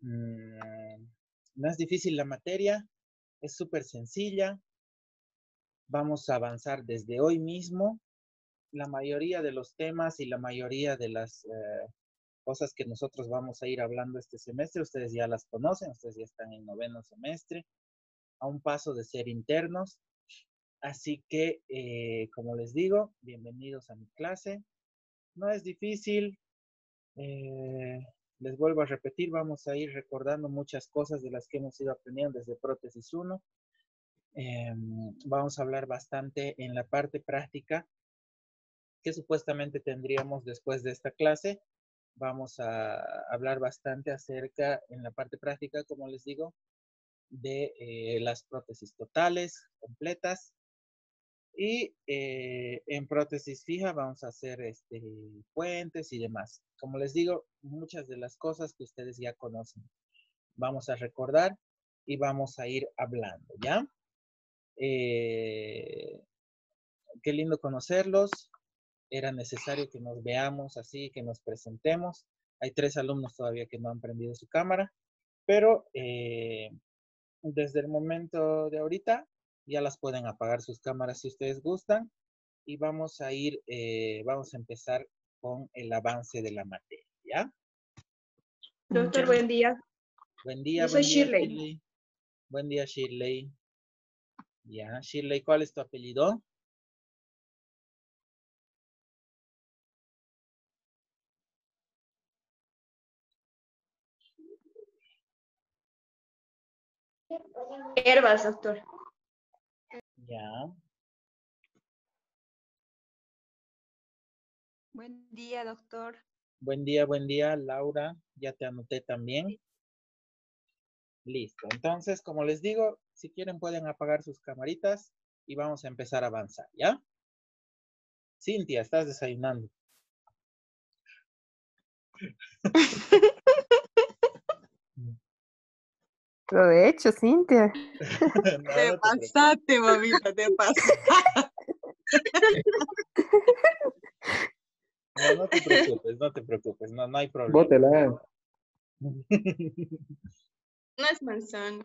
Mm, no es difícil la materia, es súper sencilla. Vamos a avanzar desde hoy mismo. La mayoría de los temas y la mayoría de las cosas que nosotros vamos a ir hablando este semestre, ustedes ya las conocen, ustedes ya están en noveno semestre, a un paso de ser internos. Así que, como les digo, bienvenidos a mi clase. No es difícil. eh, Les vuelvo a repetir, vamos a ir recordando muchas cosas de las que hemos ido aprendiendo desde prótesis 1. Vamos a hablar bastante en la parte práctica que supuestamente tendríamos después de esta clase. Vamos a hablar bastante acerca, en la parte práctica, como les digo, de las prótesis totales, completas. Y en prótesis fija vamos a hacer puentes y demás. Como les digo, muchas de las cosas que ustedes ya conocen. Vamos a recordar y vamos a ir hablando, ¿ya? Qué lindo conocerlos. Era necesario que nos veamos así, que nos presentemos. Hay 3 alumnos todavía que no han prendido su cámara, pero desde el momento de ahorita ya las pueden apagar sus cámaras si ustedes gustan y vamos a ir, vamos a empezar con el avance de la materia, ¿ya? Doctor, buen día. Buen Yo soy día, Shirley. Shirley. Buen día, Shirley. Ya, Shirley, ¿cuál es tu apellido? Herbas, doctor. Ya. Buen día, doctor. Buen día, Laura. Ya te anoté también. Listo. Entonces, como les digo, si quieren pueden apagar sus camaritas y vamos a empezar a avanzar, ¿ya? Cintia, estás desayunando. Provecho, Cintia. No, Te no te preocupes. pasaste, mamita, te pasaste. No, no te preocupes, no te preocupes. No, no hay problema. Bótela. No es manzana.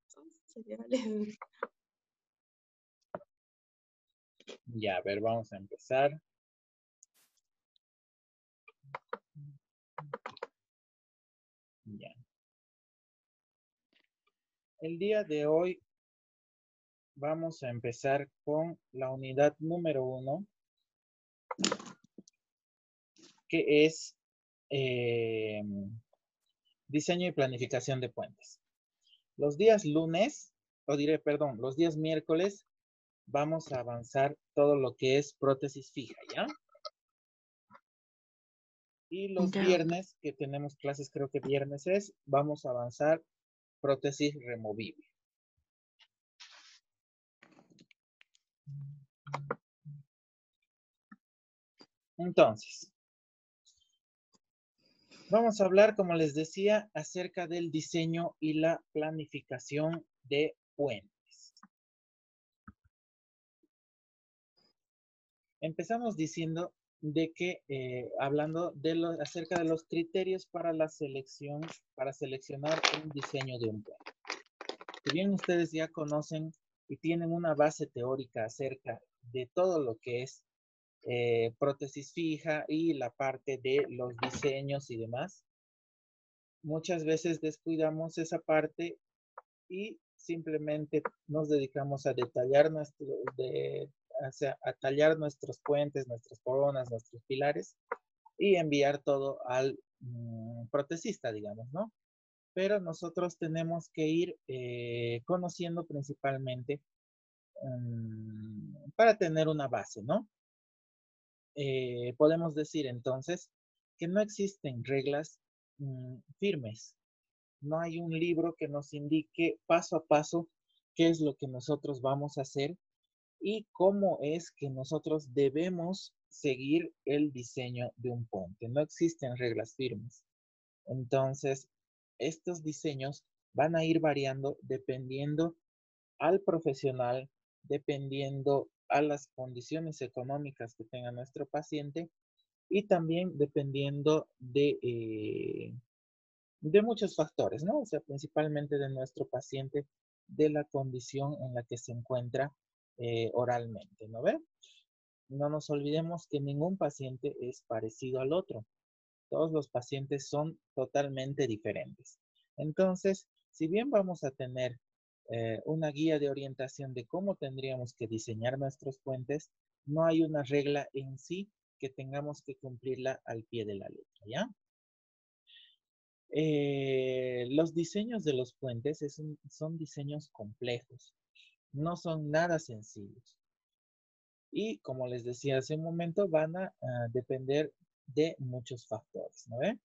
Son cereales. Ya, a ver, vamos a empezar. Ya. El día de hoy vamos a empezar con la unidad número 1, que es diseño y planificación de puentes. Los días lunes, perdón, los días miércoles vamos a avanzar todo lo que es prótesis fija, ¿ya? Y los viernes, que tenemos clases, creo que viernes es, vamos a avanzar prótesis removible. Entonces, vamos a hablar, como les decía, acerca del diseño y la planificación de puentes. Empezamos diciendo de que, hablando de acerca de los criterios para la selección, para seleccionar un diseño de un puente. Si bien ustedes ya conocen y tienen una base teórica acerca de todo lo que es prótesis fija y la parte de los diseños y demás, muchas veces descuidamos esa parte y simplemente nos dedicamos a detallar a tallar nuestros puentes, nuestras coronas, nuestros pilares y enviar todo al protesista, digamos, ¿no? Pero nosotros tenemos que ir conociendo principalmente para tener una base, ¿no? Podemos decir entonces que no existen reglas firmes. No hay un libro que nos indique paso a paso qué es lo que nosotros vamos a hacer y cómo es que nosotros debemos seguir el diseño de un puente. No existen reglas firmes. Entonces, estos diseños van a ir variando dependiendo al profesional, dependiendo a las condiciones económicas que tenga nuestro paciente y también dependiendo de muchos factores, ¿no? O sea, principalmente de nuestro paciente, de la condición en la que se encuentra oralmente, ¿no ve? No nos olvidemos que ningún paciente es parecido al otro. Todos los pacientes son totalmente diferentes. Entonces, si bien vamos a tener una guía de orientación de cómo tendríamos que diseñar nuestros puentes, no hay una regla en sí que tengamos que cumplirla al pie de la letra, ¿ya? Los diseños de los puentes son diseños complejos, no son nada sencillos. Y como les decía hace un momento, van a depender de muchos factores, ¿no ve?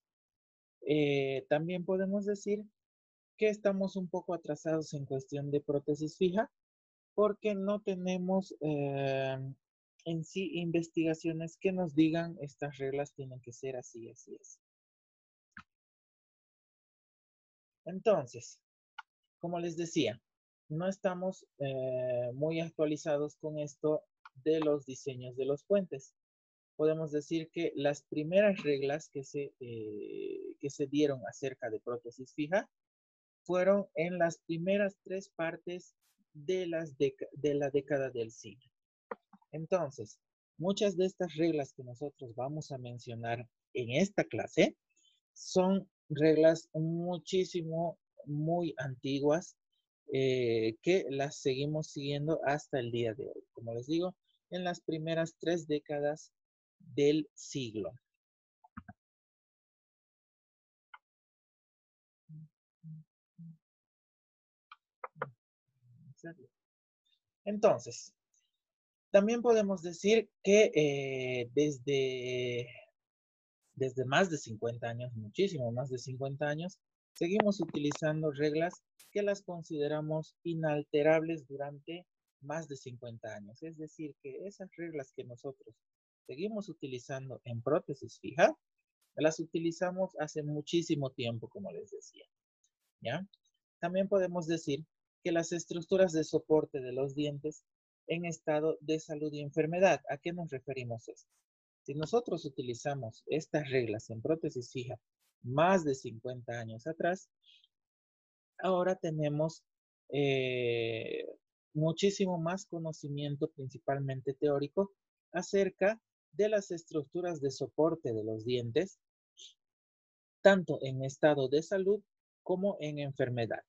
También podemos decir que estamos un poco atrasados en cuestión de prótesis fija porque no tenemos en sí investigaciones que nos digan estas reglas tienen que ser así, así, así. Entonces, como les decía, no estamos muy actualizados con esto de los diseños de los puentes. Podemos decir que las primeras reglas que se dieron acerca de prótesis fija fueron en las primeras 3 partes de la década del siglo. Entonces, muchas de estas reglas que nosotros vamos a mencionar en esta clase son reglas muy antiguas que las seguimos siguiendo hasta el día de hoy. Como les digo, en las primeras 3 décadas del siglo. Entonces, también podemos decir que desde más de 50 años, muchísimo más de 50 años, seguimos utilizando reglas que las consideramos inalterables durante más de 50 años. Es decir, que esas reglas que nosotros seguimos utilizando en prótesis fija, las utilizamos hace muchísimo tiempo, como les decía, ¿ya? También podemos decir que las estructuras de soporte de los dientes en estado de salud y enfermedad. ¿A qué nos referimos esto? Si nosotros utilizamos estas reglas en prótesis fija más de 50 años atrás, ahora tenemos muchísimo más conocimiento, principalmente teórico, acerca de las estructuras de soporte de los dientes, tanto en estado de salud como en enfermedad.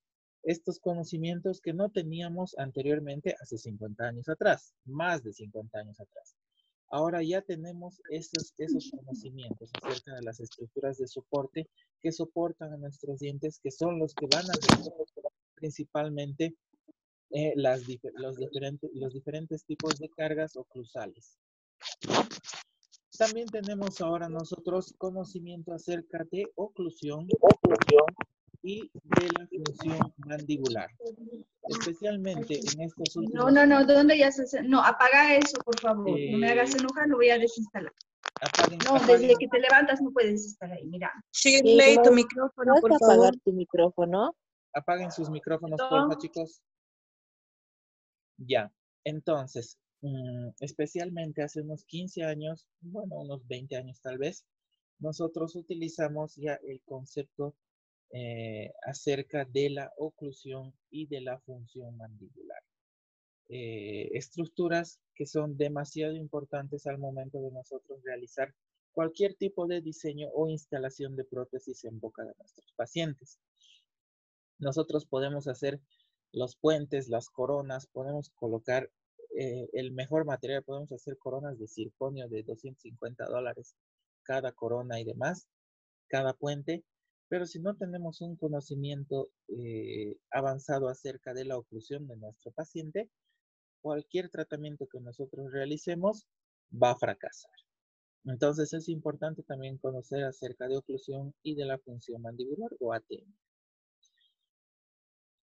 Estos conocimientos que no teníamos anteriormente hace 50 años atrás, más de 50 años atrás. Ahora ya tenemos esos conocimientos acerca de las estructuras de soporte que soportan a nuestros dientes, que son los que van a resolver principalmente los diferentes tipos de cargas oclusales. También tenemos ahora nosotros conocimiento acerca de oclusión y de la función mandibular. Especialmente en estos últimos... No, ¿dónde ya se... No, apaga eso, por favor. No me hagas enojar, lo voy a desinstalar. Desde que te levantas no puedes estar ahí, mira. Shirley, tu micrófono, por favor. apagar tu micrófono? Apaguen sus micrófonos, porfa, chicos. Ya, entonces, especialmente hace unos 15 años, bueno, unos 20 años tal vez, nosotros utilizamos ya el concepto acerca de la oclusión y de la función mandibular. Estructuras que son demasiado importantes al momento de nosotros realizar cualquier tipo de diseño o instalación de prótesis en boca de nuestros pacientes. Nosotros podemos hacer los puentes, las coronas, podemos colocar el mejor material, podemos hacer coronas de circonio de $250 cada corona y demás, cada puente, pero si no tenemos un conocimiento avanzado acerca de la oclusión de nuestro paciente, cualquier tratamiento que nosotros realicemos va a fracasar. Entonces es importante también conocer acerca de oclusión y de la función mandibular o ATM.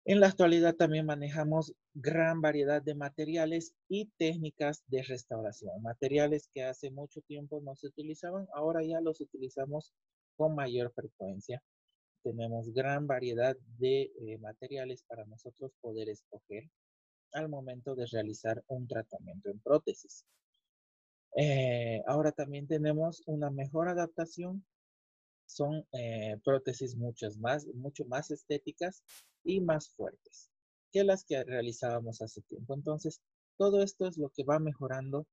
En la actualidad también manejamos gran variedad de materiales y técnicas de restauración. Materiales que hace mucho tiempo no se utilizaban, ahora ya los utilizamos con mayor frecuencia. Tenemos gran variedad de materiales para nosotros poder escoger al momento de realizar un tratamiento en prótesis. Ahora también tenemos una mejor adaptación son prótesis mucho más estéticas y más fuertes que las que realizábamos hace tiempo. Entonces, todo esto es lo que va mejorando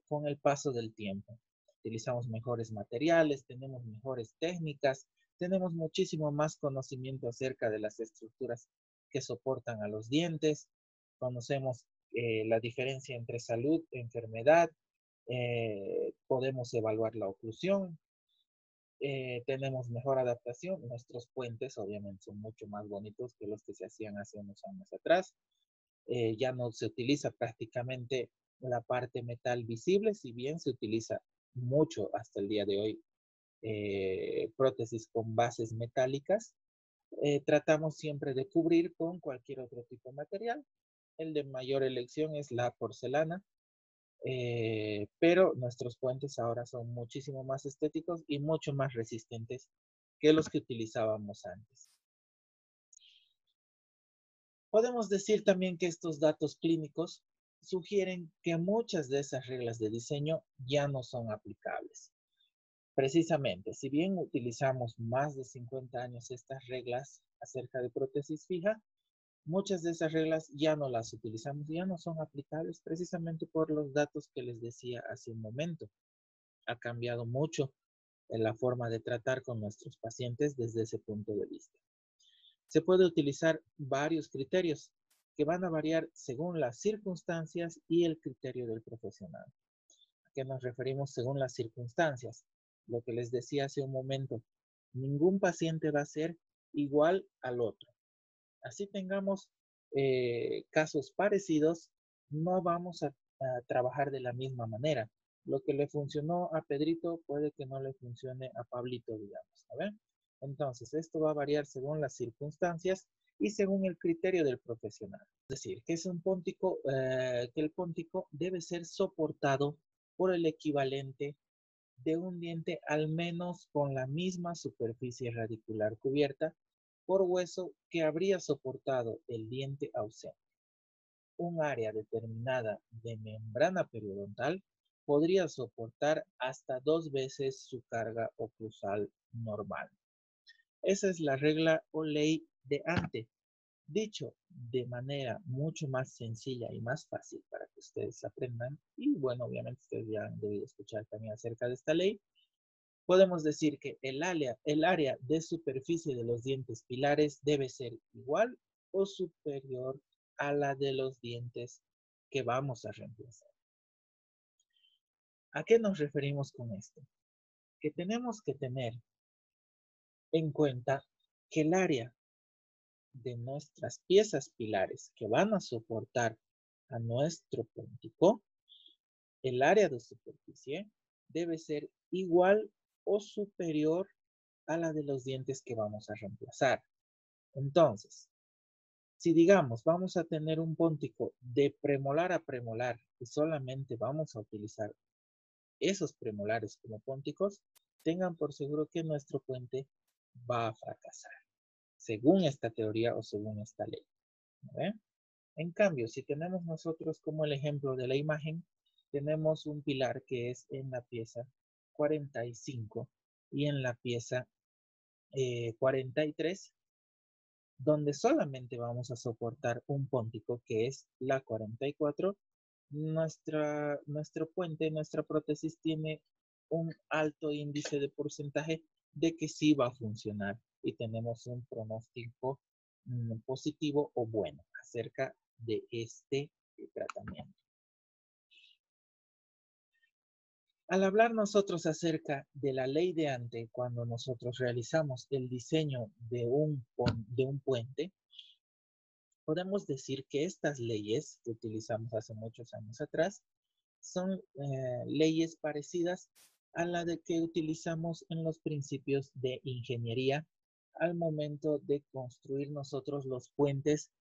con el paso del tiempo. Utilizamos mejores materiales, tenemos mejores técnicas, tenemos muchísimo más conocimiento acerca de las estructuras que soportan a los dientes, conocemos la diferencia entre salud, enfermedad, podemos evaluar la oclusión, tenemos mejor adaptación. Nuestros puentes obviamente son mucho más bonitos que los que se hacían hace unos años atrás. Ya no se utiliza prácticamente la parte metal visible, si bien se utiliza mucho hasta el día de hoy prótesis con bases metálicas. Tratamos siempre de cubrir con cualquier otro tipo de material. El de mayor elección es la porcelana, pero nuestros puentes ahora son muchísimo más estéticos y mucho más resistentes que los que utilizábamos antes. Podemos decir también que estos datos clínicos sugieren que muchas de esas reglas de diseño ya no son aplicables. Precisamente, si bien utilizamos más de 50 años estas reglas acerca de prótesis fija, muchas de esas reglas ya no las utilizamos, ya no son aplicables precisamente por los datos que les decía hace un momento. Ha cambiado mucho en la forma de tratar con nuestros pacientes desde ese punto de vista. Se puede utilizar varios criterios que van a variar según las circunstancias y el criterio del profesional. ¿A qué nos referimos según las circunstancias? Lo que les decía hace un momento, ningún paciente va a ser igual al otro. Así tengamos casos parecidos, no vamos a trabajar de la misma manera. Lo que le funcionó a Pedrito puede que no le funcione a Pablito, digamos, ¿no ven? Entonces, esto va a variar según las circunstancias y según el criterio del profesional. Es decir, que es un póntico, que el póntico debe ser soportado por el equivalente de un diente al menos con la misma superficie radicular cubierta por hueso que habría soportado el diente ausente. Un área determinada de membrana periodontal podría soportar hasta 2 veces su carga oclusal normal. Esa es la regla o ley de Ante. Dicho de manera mucho más sencilla y más fácil para que ustedes aprendan, y bueno, obviamente ustedes ya han debido escuchar también acerca de esta ley, podemos decir que el área de superficie de los dientes pilares debe ser igual o superior a la de los dientes que vamos a reemplazar. ¿A qué nos referimos con esto? Que tenemos que tener en cuenta que el área de nuestras piezas pilares que van a soportar a nuestro póntico, el área de superficie debe ser igual o superior a la de los dientes que vamos a reemplazar. Entonces, si digamos vamos a tener un póntico de premolar a premolar y solamente vamos a utilizar esos premolares como pónticos, tengan por seguro que nuestro puente va a fracasar, según esta teoría o según esta ley. ¿Ven? En cambio, si tenemos nosotros como el ejemplo de la imagen, tenemos un pilar que es en la pieza 45 y en la pieza 43, donde solamente vamos a soportar un póntico que es la 44, nuestro puente, nuestra prótesis tiene un alto índice de porcentaje de que sí va a funcionar y tenemos un pronóstico positivo o bueno acerca de este tratamiento. Al hablar nosotros acerca de la ley de Ante, cuando nosotros realizamos el diseño de un puente, podemos decir que estas leyes que utilizamos hace muchos años atrás son leyes parecidas a la de que utilizamos en los principios de ingeniería al momento de construir nosotros los puentes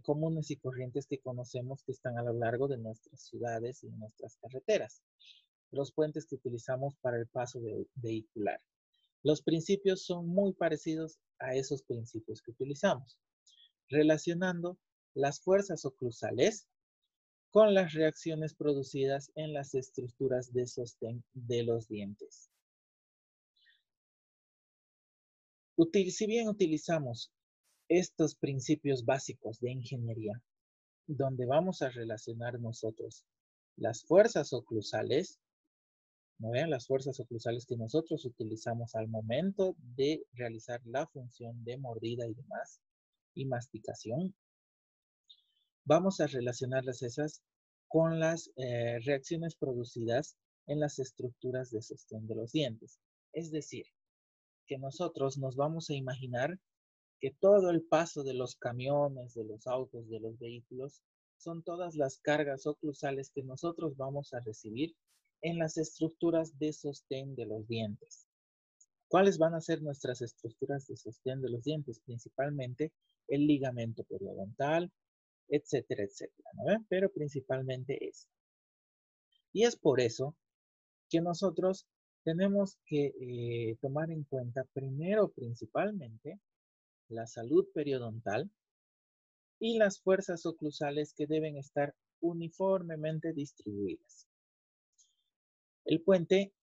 comunes y corrientes que conocemos que están a lo largo de nuestras ciudades y nuestras carreteras. Los puentes que utilizamos para el paso vehicular. Los principios son muy parecidos a esos principios que utilizamos, relacionando las fuerzas oclusales con las reacciones producidas en las estructuras de sostén de los dientes. Si bien utilizamos estos principios básicos de ingeniería, donde vamos a relacionar nosotros las fuerzas oclusales, ¿no ven? Las fuerzas oclusales que nosotros utilizamos al momento de realizar la función de mordida y demás, y masticación, vamos a relacionarlas esas con las reacciones producidas en las estructuras de sostén de los dientes. Es decir, que nosotros nos vamos a imaginar que todo el paso de los camiones, de los autos, de los vehículos, son todas las cargas oclusales que nosotros vamos a recibir en las estructuras de sostén de los dientes. ¿Cuáles van a ser nuestras estructuras de sostén de los dientes? Principalmente el ligamento periodontal, etcétera, etcétera, ¿no ven? Pero principalmente eso. Y es por eso que nosotros tenemos que tomar en cuenta primero, principalmente, la salud periodontal y las fuerzas oclusales que deben estar uniformemente distribuidas. El puente,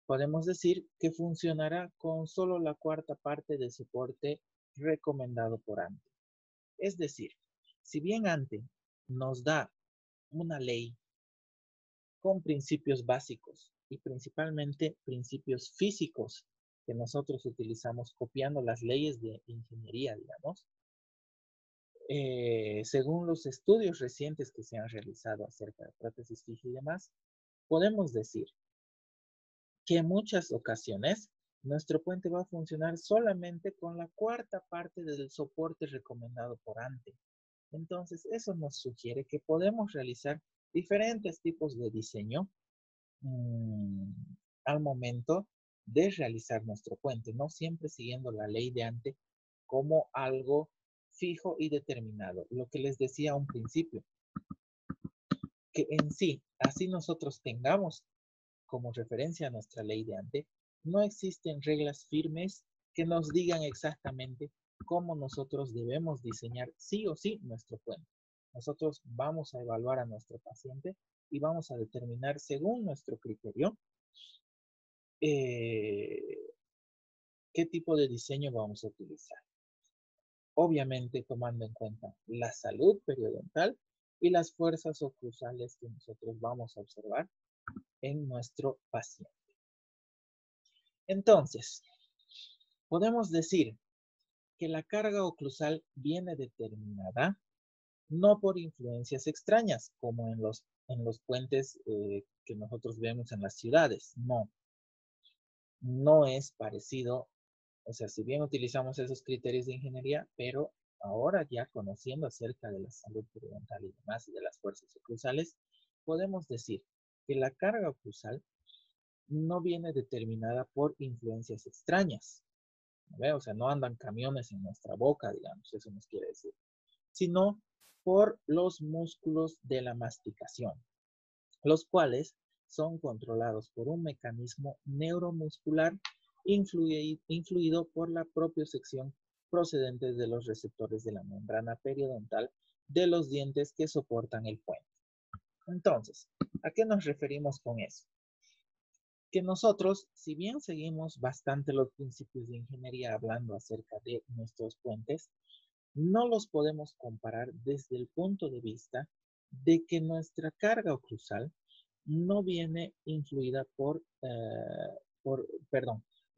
podemos decir que funcionará con solo la cuarta parte del soporte recomendado por ANTE. Es decir, si bien ANTE nos da una ley con principios básicos y principalmente principios físicos que nosotros utilizamos copiando las leyes de ingeniería, digamos, según los estudios recientes que se han realizado acerca de prótesis fija y demás, podemos decir que en muchas ocasiones nuestro puente va a funcionar solamente con la cuarta parte del soporte recomendado por ANTE. Entonces, eso nos sugiere que podemos realizar diferentes tipos de diseño al momento de realizar nuestro puente, no siempre siguiendo la ley de ANTE como algo fijo y determinado. Lo que les decía a un principio, que en sí, así nosotros tengamos como referencia a nuestra ley de ANTE, no existen reglas firmes que nos digan exactamente cómo nosotros debemos diseñar sí o sí nuestro puente. Nosotros vamos a evaluar a nuestro paciente y vamos a determinar según nuestro criterio qué tipo de diseño vamos a utilizar. Obviamente tomando en cuenta la salud periodontal y las fuerzas oclusales que nosotros vamos a observar en nuestro paciente. Entonces, podemos decir que la carga oclusal viene determinada no por influencias extrañas, como en los puentes que nosotros vemos en las ciudades. No es parecido. O sea, si bien utilizamos esos criterios de ingeniería, pero ahora ya conociendo acerca de la salud periodontal y demás y de las fuerzas oclusales, podemos decir que la carga oclusal no viene determinada por influencias extrañas. ¿Ve? O sea, no andan camiones en nuestra boca, digamos, eso nos quiere decir, sino por los músculos de la masticación, los cuales son controlados por un mecanismo neuromuscular influido por la propiocepción procedente de los receptores de la membrana periodontal de los dientes que soportan el puente. Entonces, ¿a qué nos referimos con eso? Que nosotros, si bien seguimos bastante los principios de ingeniería hablando acerca de nuestros puentes, no los podemos comparar desde el punto de vista de que nuestra carga oclusal no viene influida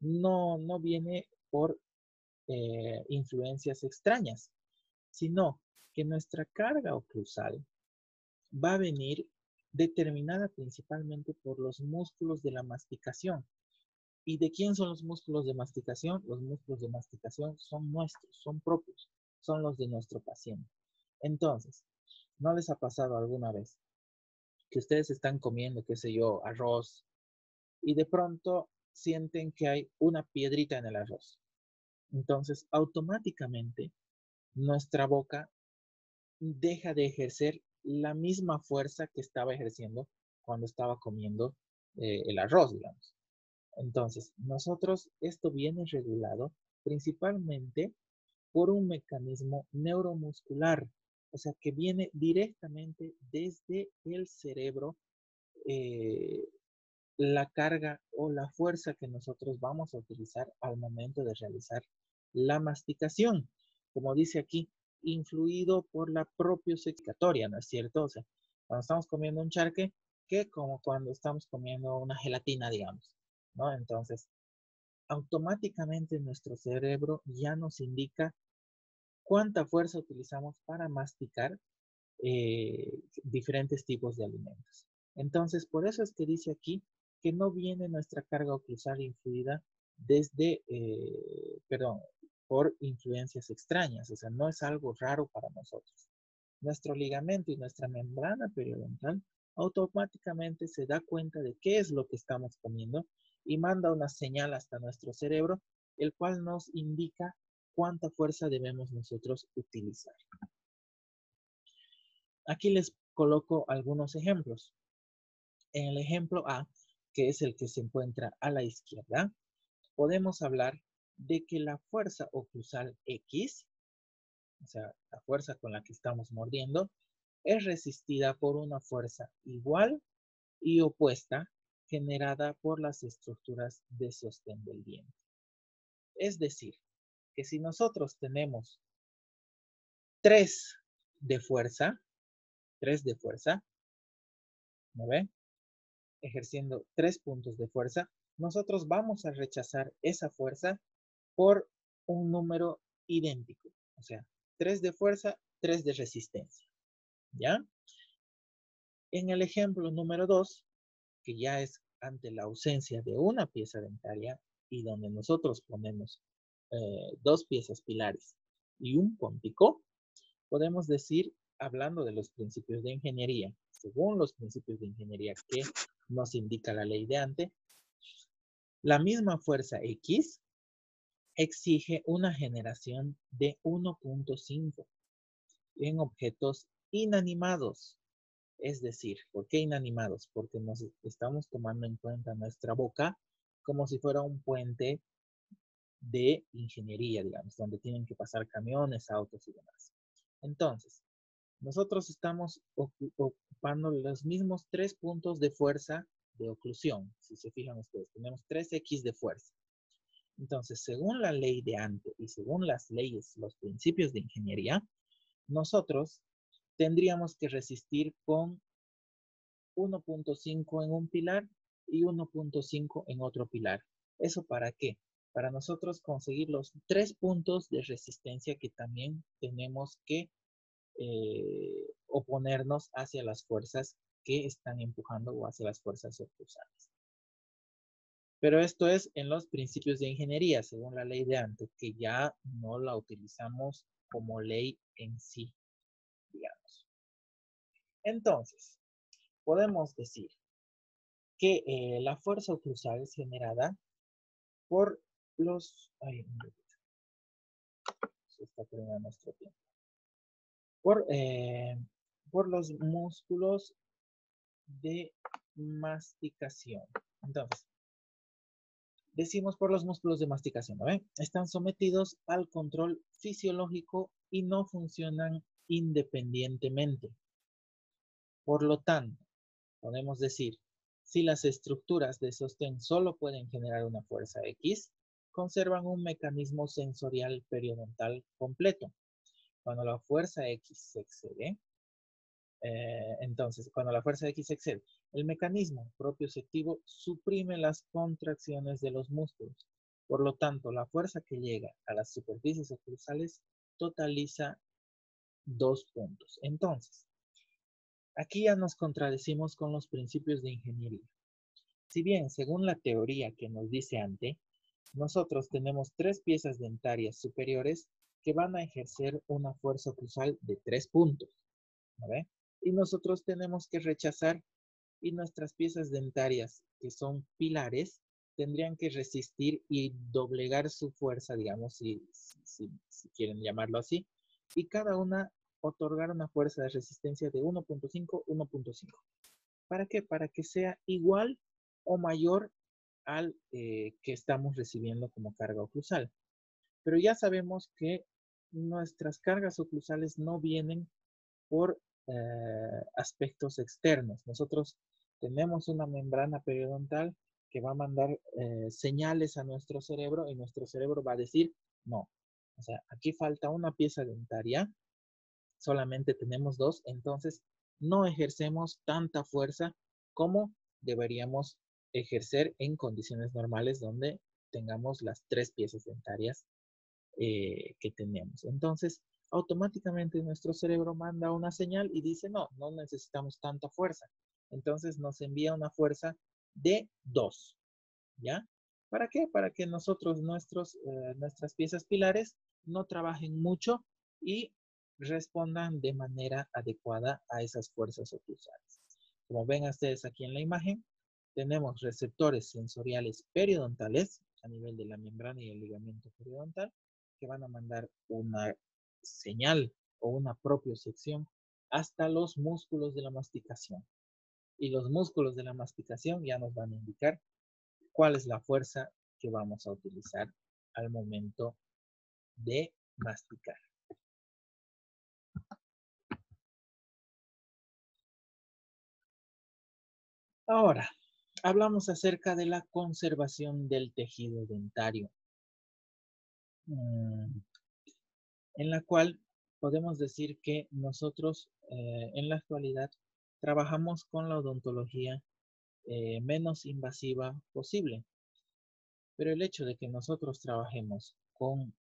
no viene por influencias extrañas, sino que nuestra carga oclusal va a venir determinada principalmente por los músculos de la masticación. ¿Y de quién son los músculos de masticación? Los músculos de masticación son nuestros, son propios, son los de nuestro paciente. Entonces, ¿no les ha pasado alguna vez que ustedes están comiendo, qué sé yo, arroz y de pronto sienten que hay una piedrita en el arroz? Entonces, automáticamente, nuestra boca deja de ejercer la misma fuerza que estaba ejerciendo cuando estaba comiendo el arroz, digamos. Entonces, esto viene regulado principalmente por un mecanismo neuromuscular, o sea, que viene directamente desde el cerebro, la carga o la fuerza que nosotros vamos a utilizar al momento de realizar la masticación, como dice aquí, influido por la propiosecatoria, ¿no es cierto? O sea, cuando estamos comiendo un charque, que como cuando estamos comiendo una gelatina, digamos, ¿no? Entonces, automáticamente nuestro cerebro ya nos indica cuánta fuerza utilizamos para masticar diferentes tipos de alimentos. Entonces, por eso es que dice aquí que no viene nuestra carga oclusal influida desde, por influencias extrañas, o sea, no es algo raro para nosotros. Nuestro ligamento y nuestra membrana periodontal automáticamente se da cuenta de qué es lo que estamos comiendo y manda una señal hasta nuestro cerebro, el cual nos indica cuánta fuerza debemos nosotros utilizar. Aquí les coloco algunos ejemplos. En el ejemplo A, que es el que se encuentra a la izquierda, podemos hablar de que la fuerza oclusal X, o sea, la fuerza con la que estamos mordiendo, es resistida por una fuerza igual y opuesta generada por las estructuras de sostén del diente. Es decir, que si nosotros tenemos 3 de fuerza, ¿no ven? Ejerciendo 3 puntos de fuerza, nosotros vamos a rechazar esa fuerza por un número idéntico. O sea, 3 de fuerza, 3 de resistencia. ¿Ya? En el ejemplo número 2, que ya es ante la ausencia de una pieza dentaria y donde nosotros ponemos 2 piezas pilares y un póntico, podemos decir, hablando de los principios de ingeniería, según los principios de ingeniería que nos indica la ley de Ante, la misma fuerza X exige una generación de 1.5 en objetos inanimados. Es decir, ¿por qué inanimados? Porque nos estamos tomando en cuenta nuestra boca como si fuera un puente de ingeniería, digamos, donde tienen que pasar camiones, autos y demás. Entonces, nosotros estamos ocupando los mismos 3 puntos de fuerza de oclusión. Si se fijan ustedes, tenemos 3x de fuerza. Entonces, según la ley de Ante y según las leyes, los principios de ingeniería, nosotros tendríamos que resistir con 1.5 en un pilar y 1.5 en otro pilar. ¿Eso para qué? Para nosotros conseguir los 3 puntos de resistencia que también tenemos que oponernos hacia las fuerzas que están empujando o hacia las fuerzas oclusales. Pero esto es en los principios de ingeniería, según la ley de Ante, que ya no la utilizamos como ley en sí, digamos. Entonces, podemos decir que la fuerza oclusal es generada por los... se está terminando nuestro tiempo. Por los músculos de masticación. Entonces, decimos por los músculos de masticación, ¿no ven? Están sometidos al control fisiológico y no funcionan independientemente. Por lo tanto, podemos decir, si las estructuras de sostén solo pueden generar una fuerza X, conservan un mecanismo sensorial periodontal completo. Cuando la fuerza X se excede, entonces, cuando la fuerza X se excede, el mecanismo propioceptivo suprime las contracciones de los músculos. Por lo tanto, la fuerza que llega a las superficies oclusales totaliza 2 puntos. Entonces, aquí ya nos contradecimos con los principios de ingeniería. Si bien, según la teoría que nos dice Ante, nosotros tenemos 3 piezas dentarias superiores que van a ejercer una fuerza oclusal de 3 puntos. ¿No ve? Y nosotros tenemos que rechazar y nuestras piezas dentarias, que son pilares, tendrían que resistir y doblegar su fuerza, digamos, si quieren llamarlo así, y cada una otorgar una fuerza de resistencia de 1.5, 1.5. ¿Para qué? Para que sea igual o mayor al que estamos recibiendo como carga oclusal. Pero ya sabemos que nuestras cargas oclusales no vienen por aspectos externos. Nosotros tenemos una membrana periodontal que va a mandar señales a nuestro cerebro y nuestro cerebro va a decir, no, O sea, aquí falta una pieza dentaria, solamente tenemos dos, entonces no ejercemos tanta fuerza como deberíamos ejercer en condiciones normales donde tengamos las tres piezas dentarias que tenemos. Entonces, automáticamente nuestro cerebro manda una señal y dice, no, no necesitamos tanta fuerza. Entonces nos envía una fuerza de 2, ¿ya? ¿Para qué? Para que nosotros, nuestras piezas pilares, no trabajen mucho y respondan de manera adecuada a esas fuerzas oclusales. Como ven ustedes aquí en la imagen, tenemos receptores sensoriales periodontales a nivel de la membrana y el ligamento periodontal que van a mandar una señal o una propiocepción hasta los músculos de la masticación. Y los músculos de la masticación ya nos van a indicar cuál es la fuerza que vamos a utilizar al momento de masticar. Ahora, hablamos acerca de la conservación del tejido dentario, en la cual podemos decir que nosotros en la actualidad trabajamos con la odontología menos invasiva posible. Pero el hecho de que nosotros trabajemos con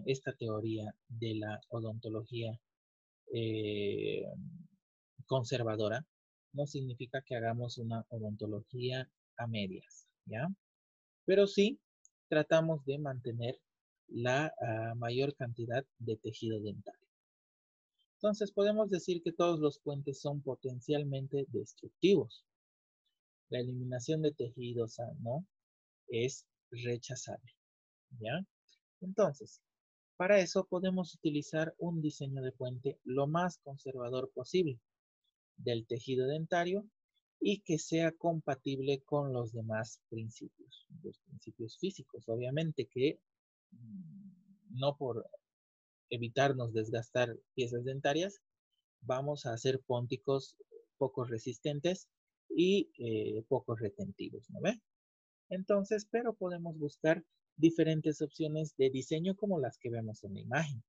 esta teoría de la odontología conservadora no significa que hagamos una odontología a medias, ¿ya? Pero sí tratamos de mantener la mayor cantidad de tejido dental. Entonces podemos decir que todos los puentes son potencialmente destructivos. La eliminación de tejido sano es rechazable, ¿ya? Entonces, para eso podemos utilizar un diseño de puente lo más conservador posible del tejido dentario y que sea compatible con los demás principios, los principios físicos. Obviamente que no por evitarnos desgastar piezas dentarias, vamos a hacer pónticos poco resistentes y poco retentivos, ¿no ve? Entonces, pero podemos buscar diferentes opciones de diseño como las que vemos en la imagen,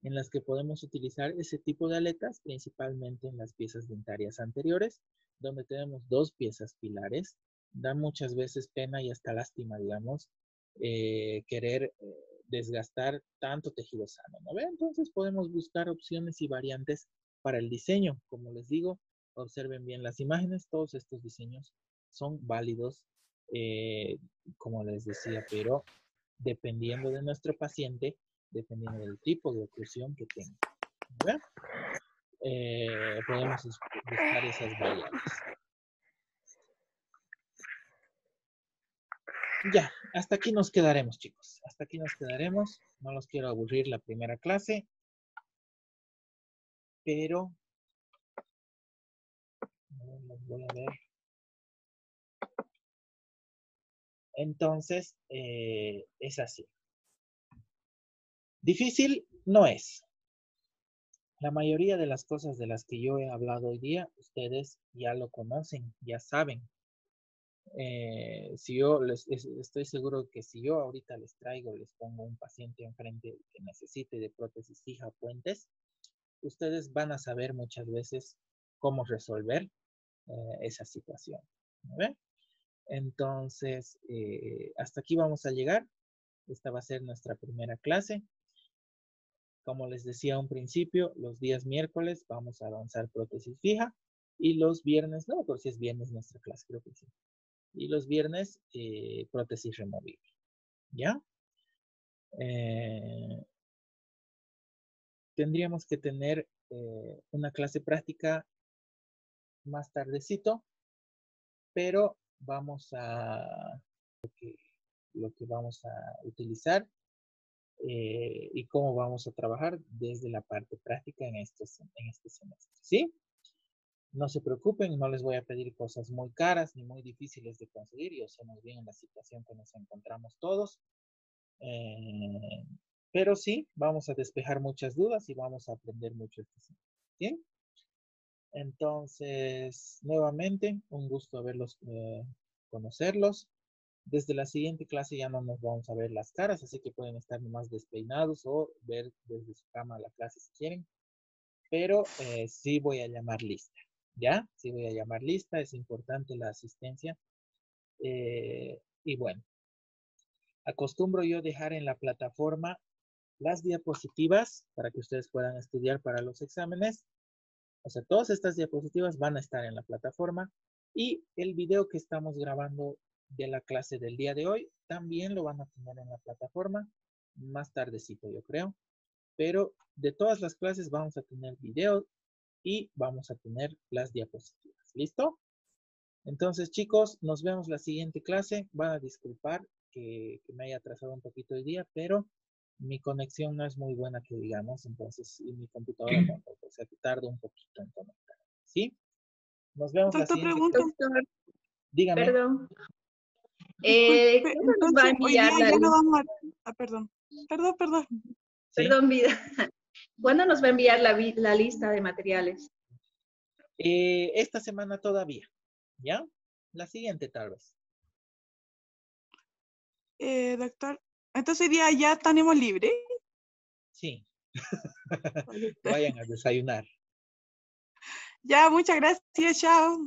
en las que podemos utilizar ese tipo de aletas, principalmente en las piezas dentarias anteriores, donde tenemos dos piezas pilares. Da muchas veces pena y hasta lástima, digamos, querer desgastar tanto tejido sano, ¿no ve? Entonces podemos buscar opciones y variantes para el diseño. Como les digo, observen bien las imágenes, todos estos diseños son válidos, como les decía, pero dependiendo de nuestro paciente, dependiendo del tipo de oclusión que tenga. ¿Verdad? Podemos buscar esas variables. Ya, hasta aquí nos quedaremos, chicos. Hasta aquí nos quedaremos. No los quiero aburrir la primera clase. Pero los voy a ver. Entonces, es así. Difícil no es. La mayoría de las cosas de las que yo he hablado hoy día, ustedes ya lo conocen, ya saben. Si yo estoy seguro que si yo ahorita les pongo un paciente enfrente que necesite de prótesis fija puentes, ustedes van a saber muchas veces cómo resolver esa situación. ¿Ve? Entonces, hasta aquí vamos a llegar. Esta va a ser nuestra primera clase. Como les decía a un principio, los días miércoles vamos a avanzar prótesis fija y los viernes, no, por si es viernes nuestra clase, creo que sí. Y los viernes, prótesis removible. ¿Ya? Tendríamos que tener una clase práctica más tardecito, pero vamos a lo que vamos a utilizar y cómo vamos a trabajar desde la parte práctica en este semestre. ¿Sí? No se preocupen, no les voy a pedir cosas muy caras ni muy difíciles de conseguir. Yo sé muy bien en la situación que nos encontramos todos. Pero sí, vamos a despejar muchas dudas y vamos a aprender mucho este semestre. ¿Sí? Entonces, nuevamente, un gusto conocerlos. Desde la siguiente clase ya no nos vamos a ver las caras, así que pueden estar más despeinados o ver desde su cama la clase si quieren. Pero sí voy a llamar lista, ¿ya? Sí voy a llamar lista, es importante la asistencia. Y bueno, acostumbro yo dejar en la plataforma las diapositivas para que ustedes puedan estudiar para los exámenes. O sea, todas estas diapositivas van a estar en la plataforma y el video que estamos grabando de la clase del día de hoy también lo van a tener en la plataforma más tardecito, yo creo. Pero de todas las clases vamos a tener video y vamos a tener las diapositivas. ¿Listo? Entonces, chicos, nos vemos la siguiente clase. Van a disculpar que me haya atrasado un poquito el día, pero mi conexión no es muy buena que digamos, entonces, y mi computadora tampoco, o sea que tarda un poquito en conectar. ¿Sí? Nos vemos la Doctor, siguiente pregunta. clase. Dígame. Perdón. Disculpe, ¿Cuándo nos va a entonces hoy enviar día la ya no lista? vamos a... perdón. Perdón. ¿Sí? Perdón, vida. ¿Cuándo nos va a enviar la lista de materiales? Esta semana todavía, ¿ya? La siguiente tal vez. Doctor, entonces hoy día ya tenemos libre. Sí. Vayan a desayunar. Ya, muchas gracias, chao.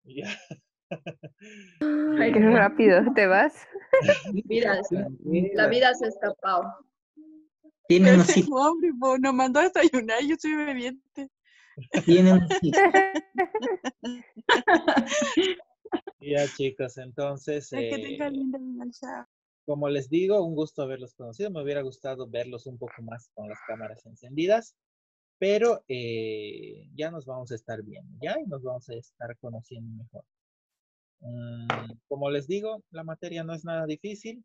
Ya. Ay, Qué rápido, ¿te vas? Vida, la vida se ha escapado. Tiene Pero una cita, tengo hambre, po, nos mandó a desayunar, yo soy bebiente. tiene una cita. Ya, chicos, entonces, Que tenga linda chao. como les digo, un gusto haberlos conocido. Me hubiera gustado verlos un poco más con las cámaras encendidas, pero ya nos vamos a estar viendo, ¿ya? Y nos vamos a estar conociendo mejor. Como les digo, la materia no es nada difícil.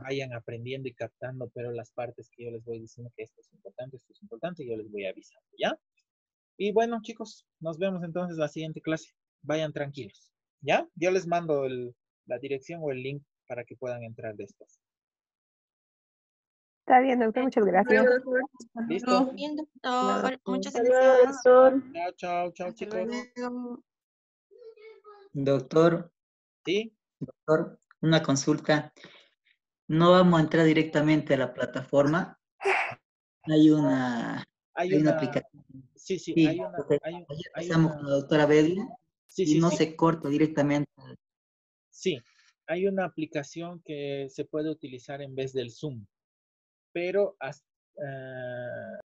Vayan aprendiendo y captando, pero las partes que yo les voy diciendo que esto es importante, yo les voy avisando, ¿ya? Y bueno, chicos, nos vemos entonces la siguiente clase. Vayan tranquilos, ¿ya? Yo les mando la dirección o el link para que puedan entrar después. Está bien, doctor, muchas gracias. ¿Listo? Bien, doctor. Muchas Hasta luego, gracias. doctor. Chao, Hasta chicos. luego. ¿Sí? Doctor, una consulta. No vamos a entrar directamente a la plataforma. Hay una aplicación. Sí, Sí, porque ayer empezamos con la doctora Bedla y no se corta directamente. Sí, hay una aplicación que se puede utilizar en vez del Zoom, pero